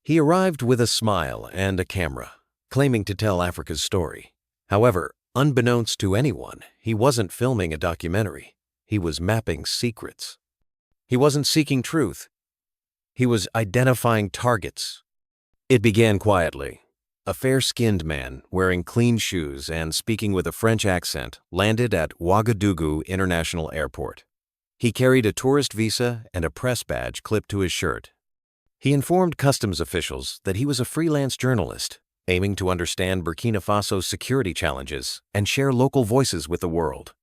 He arrived with a smile and a camera, claiming to tell Africa's story. However, unbeknownst to anyone, he wasn't filming a documentary. He was mapping secrets. He wasn't seeking truth. He was identifying targets. It began quietly. A fair-skinned man, wearing clean shoes and speaking with a French accent, landed at Ouagadougou International Airport. He carried a tourist visa and a press badge clipped to his shirt. He informed customs officials that he was a freelance journalist, aiming to understand Burkina Faso's security challenges and share local voices with the world.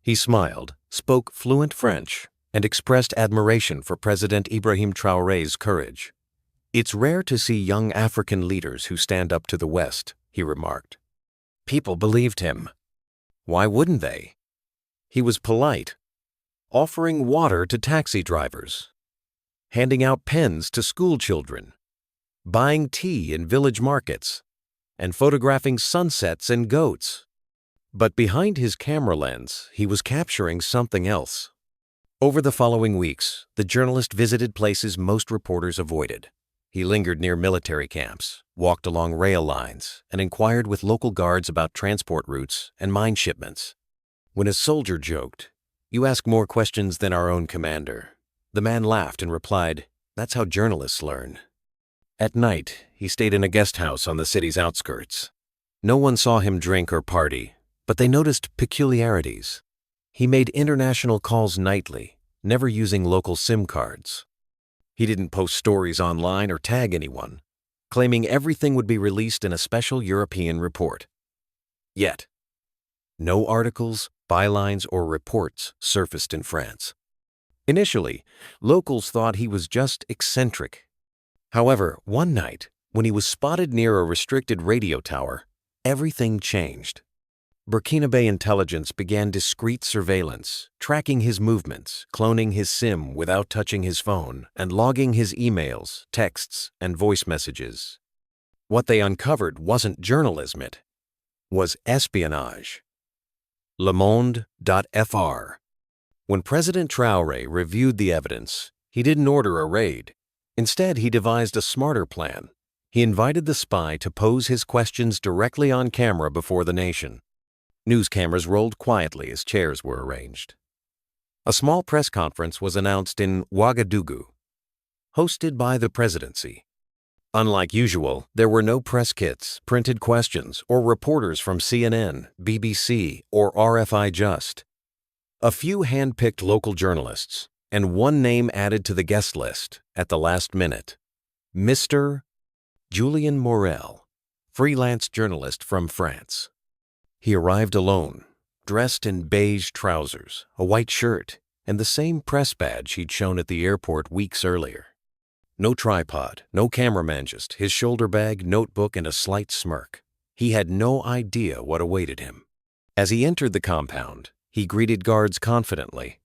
He smiled, spoke fluent French, and expressed admiration for President Ibrahim Traore's courage. "It's rare to see young African leaders who stand up to the West," he remarked. People believed him. Why wouldn't they? He was polite, offering water to taxi drivers, handing out pens to school children, buying tea in village markets, and photographing sunsets and goats. But behind his camera lens, he was capturing something else. Over the following weeks, the journalist visited places most reporters avoided. He lingered near military camps, walked along rail lines, and inquired with local guards about transport routes and mine shipments. When a soldier joked, "You ask more questions than our own commander," the man laughed and replied, "That's how journalists learn." At night, he stayed in a guest house on the city's outskirts. No one saw him drink or party, but they noticed peculiarities. He made international calls nightly, never using local SIM cards. He didn't post stories online or tag anyone, claiming everything would be released in a special European report. Yet, no articles, bylines, or reports surfaced in France. Initially, locals thought he was just eccentric. However, one night, when he was spotted near a restricted radio tower, everything changed. Burkinabe intelligence began discreet surveillance, tracking his movements, cloning his SIM without touching his phone, and logging his emails, texts, and voice messages. What they uncovered wasn't journalism, it was espionage. Le Monde.fr. When President Traore reviewed the evidence, he didn't order a raid. Instead, he devised a smarter plan. He invited the spy to pose his questions directly on camera before the nation. News cameras rolled quietly as chairs were arranged. A small press conference was announced in Ouagadougou, hosted by the presidency. Unlike usual, there were no press kits, printed questions, or reporters from CNN, BBC, or RFI Just. A few hand-picked local journalists, and one name added to the guest list at the last minute: Mr. Julien Morel, freelance journalist from France. He arrived alone, dressed in beige trousers, a white shirt, and the same press badge he'd shown at the airport weeks earlier. No tripod, no cameraman, just his shoulder bag, notebook, and a slight smirk. He had no idea what awaited him. As he entered the compound, he greeted guards confidently.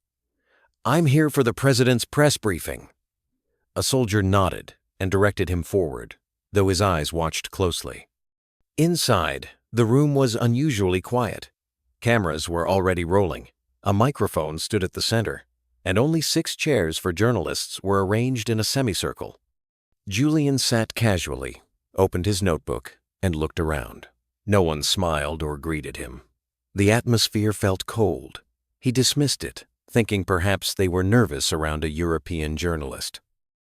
"I'm here for the president's press briefing." A soldier nodded and directed him forward, though his eyes watched closely. Inside, the room was unusually quiet. Cameras were already rolling. A microphone stood at the center, and only 6 chairs for journalists were arranged in a semicircle. Julien sat casually, opened his notebook, and looked around. No one smiled or greeted him. The atmosphere felt cold. He dismissed it, thinking perhaps they were nervous around a European journalist.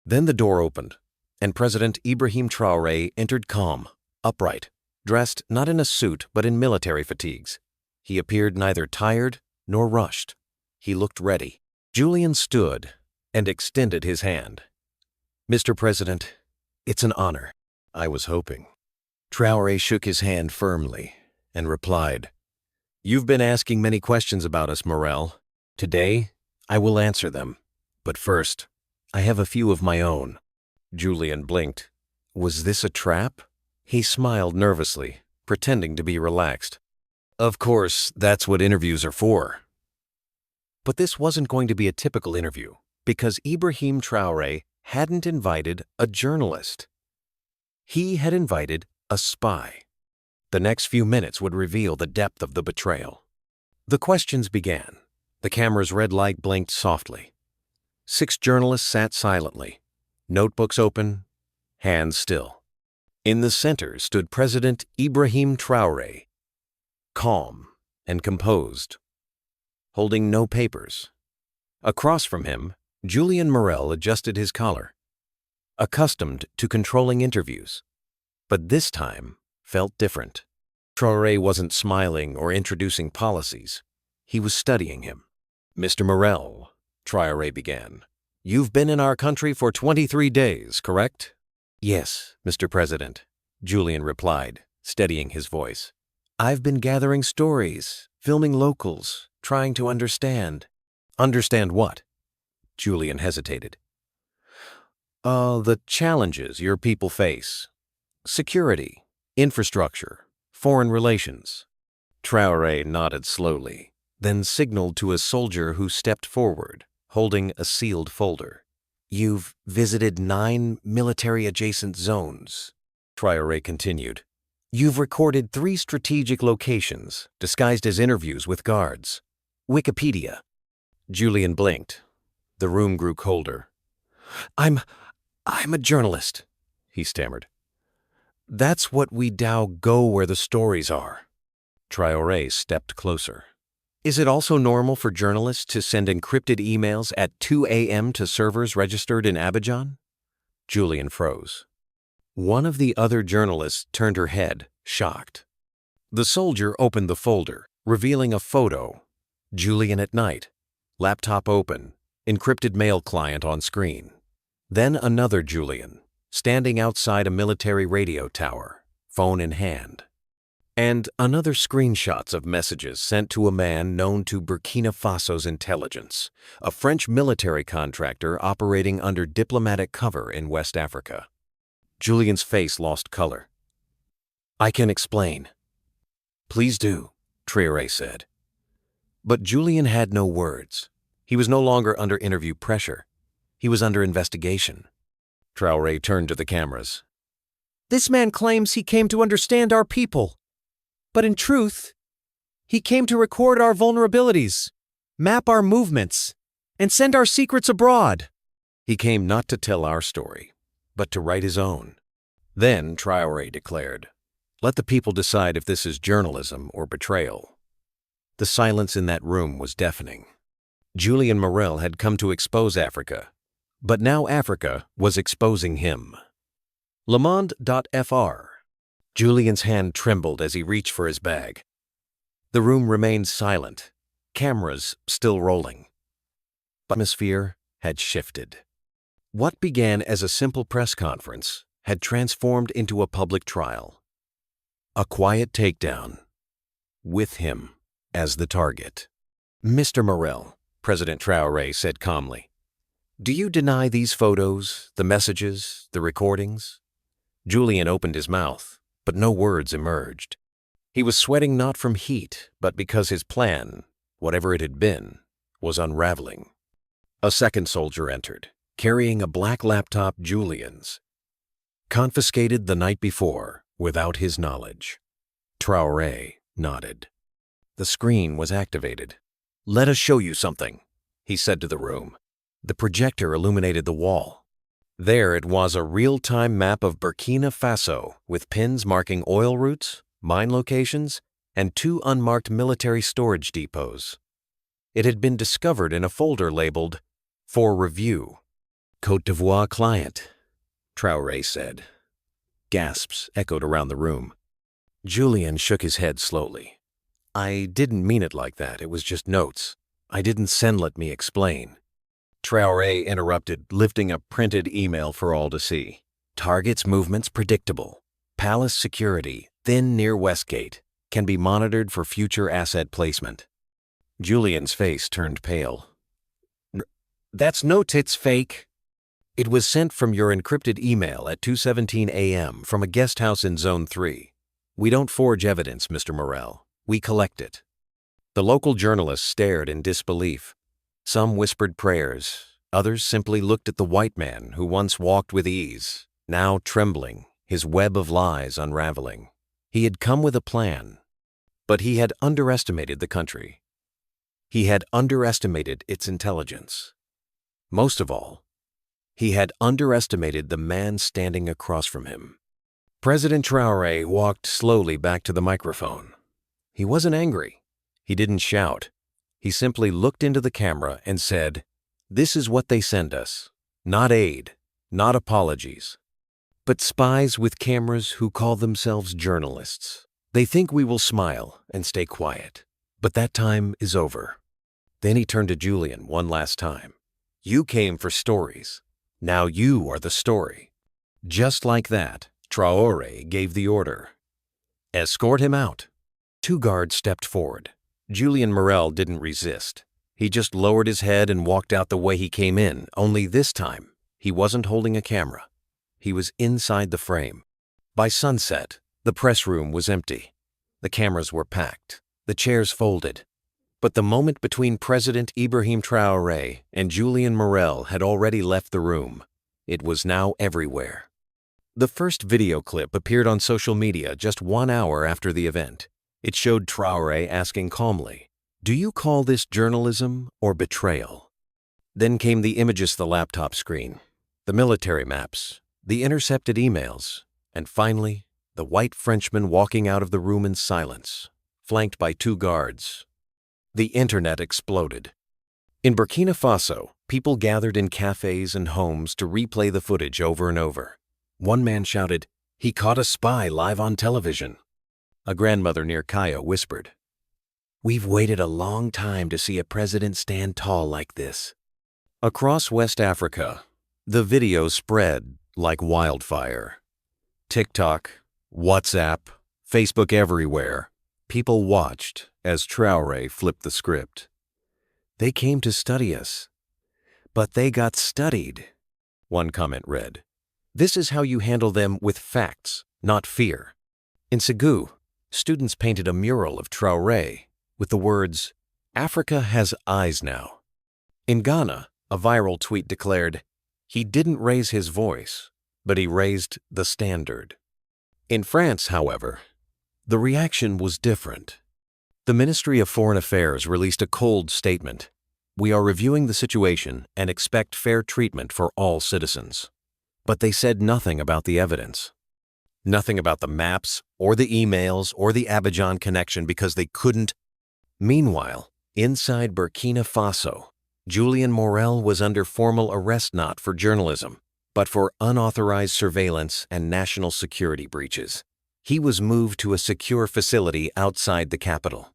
Then the door opened, and President Ibrahim Traore entered calm, upright, dressed not in a suit but in military fatigues. He appeared neither tired nor rushed. He looked ready. Julien stood and extended his hand. "Mr. President, it's an honor." "I was hoping." Traore shook his hand firmly and replied, "You've been asking many questions about us, Morel. Today, I will answer them. But first, I have a few of my own." Julien blinked. Was this a trap? He smiled nervously, pretending to be relaxed. "Of course, that's what interviews are for." But this wasn't going to be a typical interview, because Ibrahim Traore hadn't invited a journalist. He had invited a spy. The next few minutes would reveal the depth of the betrayal. The questions began. The camera's red light blinked softly. 6 journalists sat silently, notebooks open, hands still. In the center stood President Ibrahim Traore, calm and composed, holding no papers. Across from him, Julian Morel adjusted his collar, accustomed to controlling interviews, but this time felt different. Traore wasn't smiling or introducing policies. He was studying him. "Mr. Morel," Traore began, "you've been in our country for 23 days, correct?" "Yes, Mr. President," Julian replied, steadying his voice. "I've been gathering stories, filming locals, trying to understand." "Understand what?" Julian hesitated. The challenges your people face. Security, infrastructure, foreign relations." Traore nodded slowly, then signaled to a soldier who stepped forward, holding a sealed folder. "You've visited 9 military-adjacent zones," Traore continued. "You've recorded 3 strategic locations, disguised as interviews with guards. Wikipedia." Julian blinked. The room grew colder. I'm a journalist," he stammered. "That's what we go where the stories are." Traore stepped closer. "Is it also normal for journalists to send encrypted emails at 2 a.m. to servers registered in Abidjan?" Julian froze. One of the other journalists turned her head, shocked. The soldier opened the folder, revealing a photo. Julian at night, laptop open, encrypted mail client on screen. Then another Julian, standing outside a military radio tower, phone in hand. And another screenshots of messages sent to a man known to Burkina Faso's intelligence, a French military contractor operating under diplomatic cover in West Africa. Julian's face lost color. "I can explain." "Please do," Traore said. But Julian had no words. He was no longer under interview pressure. He was under investigation. Traore turned to the cameras. "This man claims he came to understand our people. But in truth, he came to record our vulnerabilities, map our movements, and send our secrets abroad." "He came not to tell our story, but to write his own." Then Traore declared, "Let the people decide if this is journalism or betrayal." The silence in that room was deafening. Julian Morel had come to expose Africa, but now Africa was exposing him. LeMonde.fr. Julian's hand trembled as he reached for his bag. The room remained silent, cameras still rolling. But the atmosphere had shifted. What began as a simple press conference had transformed into a public trial. A quiet takedown, with him as the target. "Mr. Morel," President Traore said calmly, "do you deny these photos, the messages, the recordings?" Julian opened his mouth, but no words emerged. He was sweating not from heat, but because his plan, whatever it had been, was unraveling. A second soldier entered, carrying a black laptop Julian's, confiscated the night before without his knowledge. Traore nodded. The screen was activated. "Let us show you something," he said to the room. The projector illuminated the wall. There it was, a real-time map of Burkina Faso with pins marking oil routes, mine locations, and 2 unmarked military storage depots. It had been discovered in a folder labeled, "For Review." "Côte d'Ivoire client," Traore said. Gasps echoed around the room. Julian shook his head slowly. "I didn't mean it like that. It was just notes. I didn't send. Let me explain." Traore interrupted, lifting a printed email for all to see. "Target's movements predictable. Palace security, thin near Westgate, can be monitored for future asset placement." Julian's face turned pale. "That's notes, it's fake." "It was sent from your encrypted email at 2:17 a.m. from a guest house in Zone 3. We don't forge evidence, Mr. Morel. We collect it." The local journalists stared in disbelief. Some whispered prayers. Others simply looked at the white man who once walked with ease, now trembling, his web of lies unraveling. He had come with a plan, but he had underestimated the country. He had underestimated its intelligence. Most of all, He had underestimated the man standing across from him. President Traore walked slowly back to the microphone. He wasn't angry. He didn't shout. He simply looked into the camera and said, "This is what they send us. Not aid, not apologies, but spies with cameras who call themselves journalists. They think we will smile and stay quiet, but that time is over." Then he turned to Julian one last time. "You came for stories. Now you are the story." Just like that, Traore gave the order. "Escort him out." 2 guards stepped forward. Julian Morel didn't resist. He just lowered his head and walked out the way he came in, only this time, he wasn't holding a camera. He was inside the frame. By sunset, the press room was empty. The cameras were packed, the chairs folded. But the moment between President Ibrahim Traore and Julian Morel had already left the room. It was now everywhere. The first video clip appeared on social media just 1 hour after the event. It showed Traore asking calmly, "Do you call this journalism or betrayal?" Then came the images to the laptop screen, the military maps, the intercepted emails, and finally, the white Frenchman walking out of the room in silence, flanked by 2 guards. The internet exploded. In Burkina Faso, people gathered in cafes and homes to replay the footage over and over. One man shouted, "He caught a spy live on television." A grandmother near Kaya whispered, "We've waited a long time to see a president stand tall like this." Across West Africa, the video spread like wildfire. TikTok, WhatsApp, Facebook everywhere. People watched as Traore flipped the script. "They came to study us, but they got studied," one comment read. "This is how you handle them with facts, not fear." In Ségou, students painted a mural of Traore with the words, "Africa has eyes now." In Ghana, a viral tweet declared, "He didn't raise his voice, but he raised the standard." In France, however, the reaction was different. The Ministry of Foreign Affairs released a cold statement. "We are reviewing the situation and expect fair treatment for all citizens." But they said nothing about the evidence. Nothing about the maps or the emails or the Abidjan connection because they couldn't. Meanwhile, inside Burkina Faso, Julian Morel was under formal arrest not for journalism, but for unauthorized surveillance and national security breaches. He was moved to a secure facility outside the capital.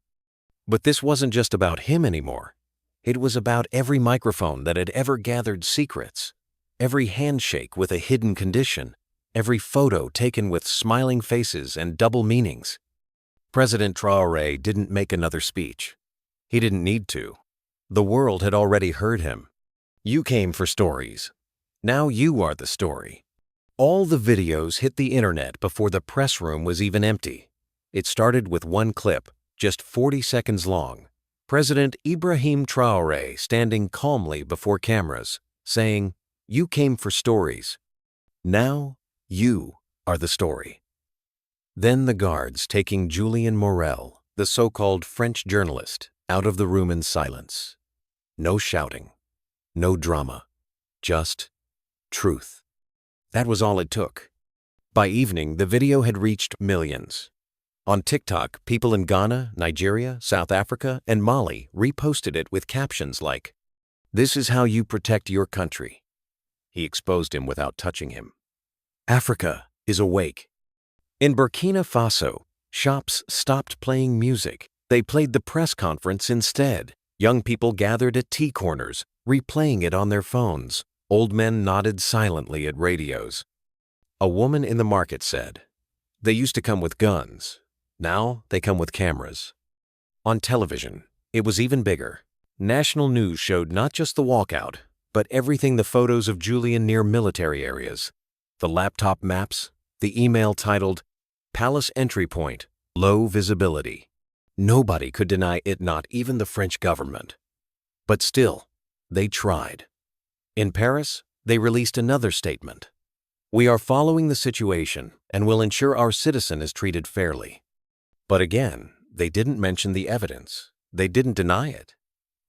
But this wasn't just about him anymore. It was about every microphone that had ever gathered secrets, every handshake with a hidden condition, every photo taken with smiling faces and double meanings. President Traore didn't make another speech. He didn't need to. The world had already heard him. "You came for stories. Now you are the story." All the videos hit the internet before the press room was even empty. It started with one clip, just 40 seconds long. President Ibrahim Traore standing calmly before cameras, saying, "You came for stories. Now you are the story." Then the guards taking Julian Morel, the so-called French journalist, out of the room in silence. No shouting, no drama, just truth. That was all it took. By evening, the video had reached millions. On TikTok, people in Ghana, Nigeria, South Africa, and Mali reposted it with captions like, "This is how you protect your country." He exposed him without touching him. Africa is awake. In Burkina Faso, shops stopped playing music. They played the press conference instead. Young people gathered at tea corners, replaying it on their phones. Old men nodded silently at radios. A woman in the market said, "They used to come with guns. Now they come with cameras." On television, it was even bigger. National news showed not just the walkout, but everything: the photos of Julian near military areas, the laptop maps, the email titled, "Palace Entry Point, Low Visibility." Nobody could deny it, not even the French government. But still, they tried. In Paris, they released another statement. "We are following the situation and will ensure our citizen is treated fairly." But again, they didn't mention the evidence. They didn't deny it.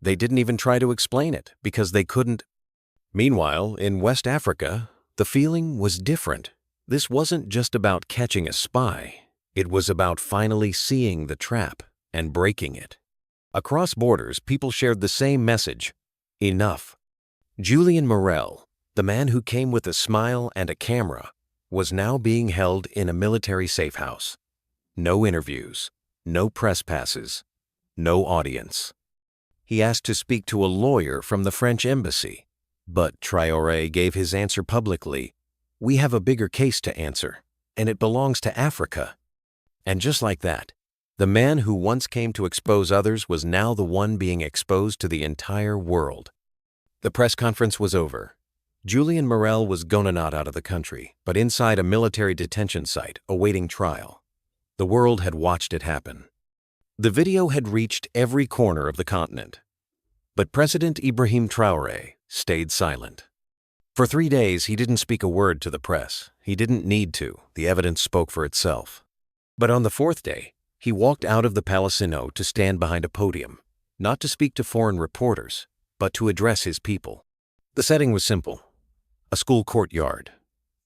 They didn't even try to explain it because they couldn't. Meanwhile, in West Africa, the feeling was different. This wasn't just about catching a spy. It was about finally seeing the trap and breaking it. Across borders, people shared the same message: enough. Julian Morel, the man who came with a smile and a camera, was now being held in a military safe house. No interviews, no press passes, no audience. He asked to speak to a lawyer from the French embassy, but Traore gave his answer publicly: "We have a bigger case to answer, and it belongs to Africa." And just like that, the man who once came to expose others was now the one being exposed to the entire world. The press conference was over. Julian Morel was gone out of the country, but inside a military detention site awaiting trial. The world had watched it happen. The video had reached every corner of the continent. But President Ibrahim Traore stayed silent. For 3 days, he didn't speak a word to the press. He didn't need to. The evidence spoke for itself. But on the 4th day, he walked out of the Palacino to stand behind a podium, not to speak to foreign reporters, but to address his people. The setting was simple: a school courtyard.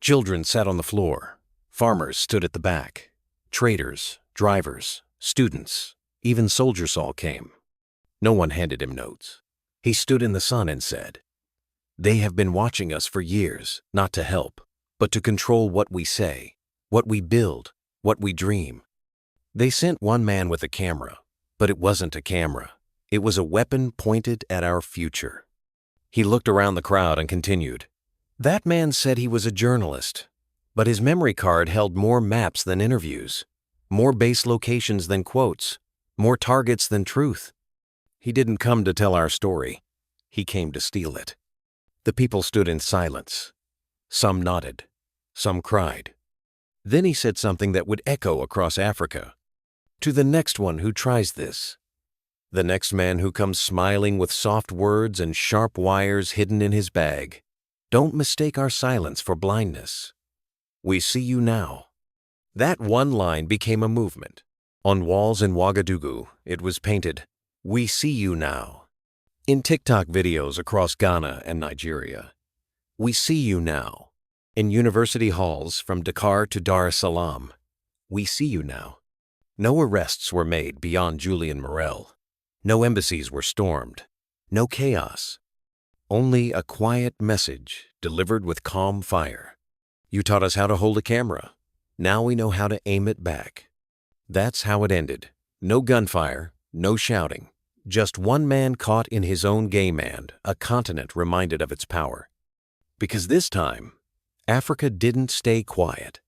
Children sat on the floor. Farmers stood at the back. Traders, drivers, students, even soldiers all came. No one handed him notes. He stood in the sun and said, "They have been watching us for years, not to help, but to control what we say, what we build, what we dream." They sent one man with a camera, but it wasn't a camera. It was a weapon pointed at our future. He looked around the crowd and continued, "That man said he was a journalist, but his memory card held more maps than interviews, more base locations than quotes, more targets than truth. He didn't come to tell our story. He came to steal it." The people stood in silence. Some nodded. Some cried. Then he said something that would echo across Africa. "To the next one who tries this, the next man who comes smiling with soft words and sharp wires hidden in his bag, don't mistake our silence for blindness. We see you now." That one line became a movement. On walls in Ouagadougou, it was painted, "We see you now." In TikTok videos across Ghana and Nigeria, "We see you now." In university halls from Dakar to Dar es Salaam, "We see you now." No arrests were made beyond Julian Morel. No embassies were stormed. No chaos. Only a quiet message delivered with calm fire. "You taught us how to hold a camera. Now we know how to aim it back." That's how it ended. No gunfire, no shouting. Just one man caught in his own game and a continent reminded of its power. Because this time, Africa didn't stay quiet.